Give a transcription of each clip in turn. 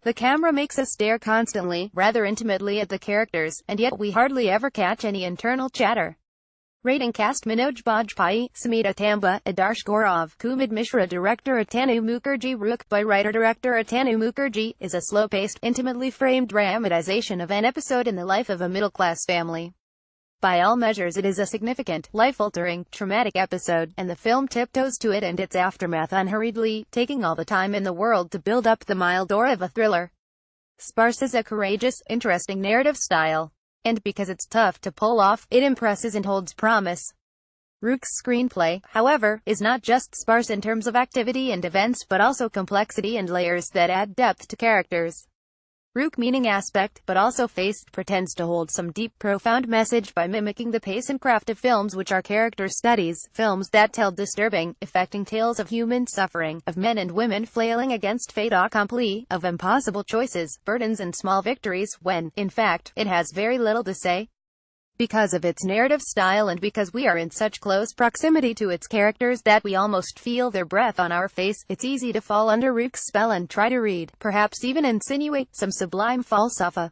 The camera makes us stare constantly, rather intimately at the characters, and yet we hardly ever catch any internal chatter. Rating cast: Manoj Bajpayee, Samita Tamba, Adarsh Gaurav, Kumud Mishra. Director: Atanu Mukherjee. Rukh by writer-director Atanu Mukherjee, is a slow-paced, intimately framed dramatization of an episode in the life of a middle-class family. By all measures it is a significant, life-altering, traumatic episode, and the film tiptoes to it and its aftermath unhurriedly, taking all the time in the world to build up the mild aura of a thriller. Sparse is a courageous, interesting narrative style. And because it's tough to pull off, it impresses and holds promise. Rukh's screenplay, however, is not just sparse in terms of activity and events but also complexity and layers that add depth to characters. Rukh meaning aspect, but also faced, pretends to hold some deep, profound message by mimicking the pace and craft of films which are character studies, films that tell disturbing, affecting tales of human suffering, of men and women flailing against fait accompli, of impossible choices, burdens and small victories, when, in fact, it has very little to say. Because of its narrative style and because we are in such close proximity to its characters that we almost feel their breath on our face, it's easy to fall under Rukh's spell and try to read, perhaps even insinuate, some sublime falsafa.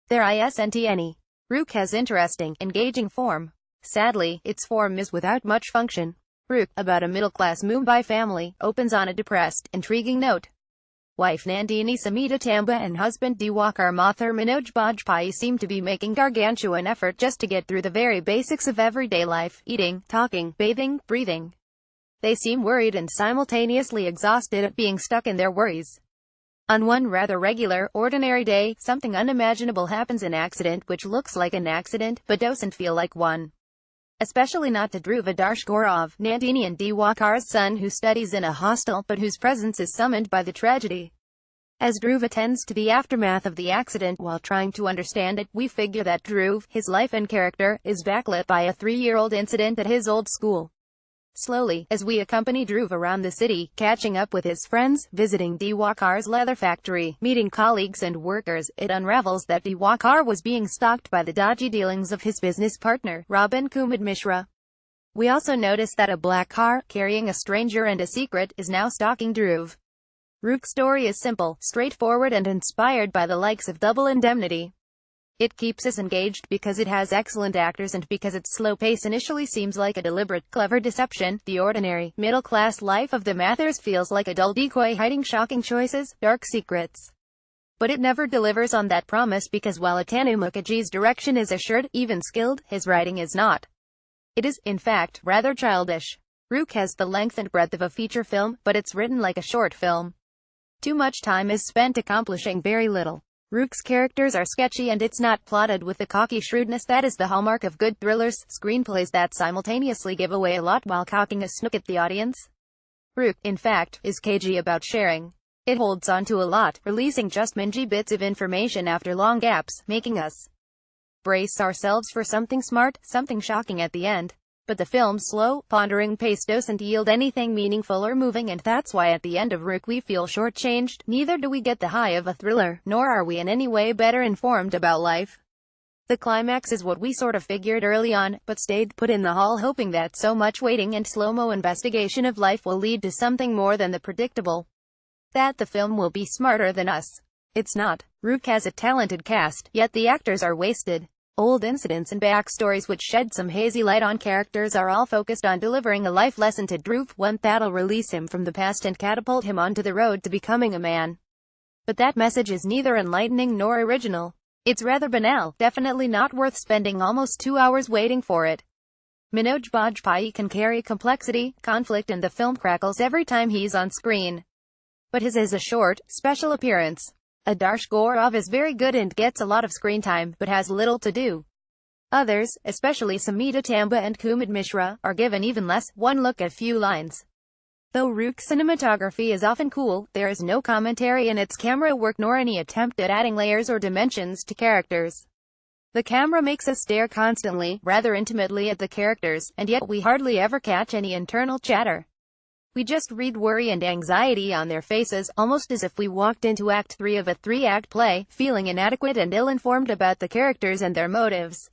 There isn't any. Rukh has interesting, engaging form. Sadly, its form is without much function. Rukh, about a middle-class Mumbai family, opens on a depressed, intriguing note. Wife Nandini Samita Tamba and husband Diwakar Mathur Manoj Bajpayee seem to be making gargantuan effort just to get through the very basics of everyday life: eating, talking, bathing, breathing. They seem worried and simultaneously exhausted at being stuck in their worries. On one rather regular, ordinary day, something unimaginable happens: an accident which looks like an accident, but doesn't feel like one. Especially not to Dhruv. Adarsh Gaurav, Nandini and Diwakar's son, who studies in a hostel, but whose presence is summoned by the tragedy. As Dhruv attends to the aftermath of the accident while trying to understand it, we figure that Dhruv, his life and character, is backlit by a 3-year-old incident at his old school. Slowly, as we accompany Dhruv around the city, catching up with his friends, visiting Diwakar's leather factory, meeting colleagues and workers, it unravels that Diwakar was being stalked by the dodgy dealings of his business partner, Robin Kumud Mishra. We also notice that a black car, carrying a stranger and a secret, is now stalking Dhruv. Rukh's story is simple, straightforward and inspired by the likes of Double Indemnity. It keeps us engaged because it has excellent actors and because its slow pace initially seems like a deliberate, clever deception. The ordinary, middle-class life of the Mathurs feels like a dull decoy hiding shocking choices, dark secrets. But it never delivers on that promise because while Atanu Mukherjee's direction is assured, even skilled, his writing is not. It is, in fact, rather childish. Rukh has the length and breadth of a feature film, but it's written like a short film. Too much time is spent accomplishing very little. Rukh's characters are sketchy and it's not plotted with the cocky shrewdness that is the hallmark of good thrillers, screenplays that simultaneously give away a lot while cocking a snook at the audience. Rukh, in fact, is cagey about sharing. It holds on to a lot, releasing just mingy bits of information after long gaps, making us brace ourselves for something smart, something shocking at the end. But the film's slow, pondering pace doesn't yield anything meaningful or moving, and that's why at the end of Rukh we feel shortchanged. Neither do we get the high of a thriller, nor are we in any way better informed about life. The climax is what we sort of figured early on, but stayed put in the hall hoping that so much waiting and slow-mo investigation of life will lead to something more than the predictable. That the film will be smarter than us. It's not. Rukh has a talented cast, yet the actors are wasted. Old incidents and backstories which shed some hazy light on characters are all focused on delivering a life lesson to Dhruv, one that'll release him from the past and catapult him onto the road to becoming a man. But that message is neither enlightening nor original. It's rather banal, definitely not worth spending almost 2 hours waiting for it. Manoj Bajpayee can carry complexity, conflict, and the film crackles every time he's on screen. But his is a short, special appearance. Adarsh Gaurav is very good and gets a lot of screen time, but has little to do. Others, especially Samita Tamba and Kumud Mishra, are given even less, one look at few lines. Though Rukh's cinematography is often cool, there is no commentary in its camera work nor any attempt at adding layers or dimensions to characters. The camera makes us stare constantly, rather intimately at the characters, and yet we hardly ever catch any internal chatter. We just read worry and anxiety on their faces, almost as if we walked into Act 3 of a 3-act play, feeling inadequate and ill-informed about the characters and their motives.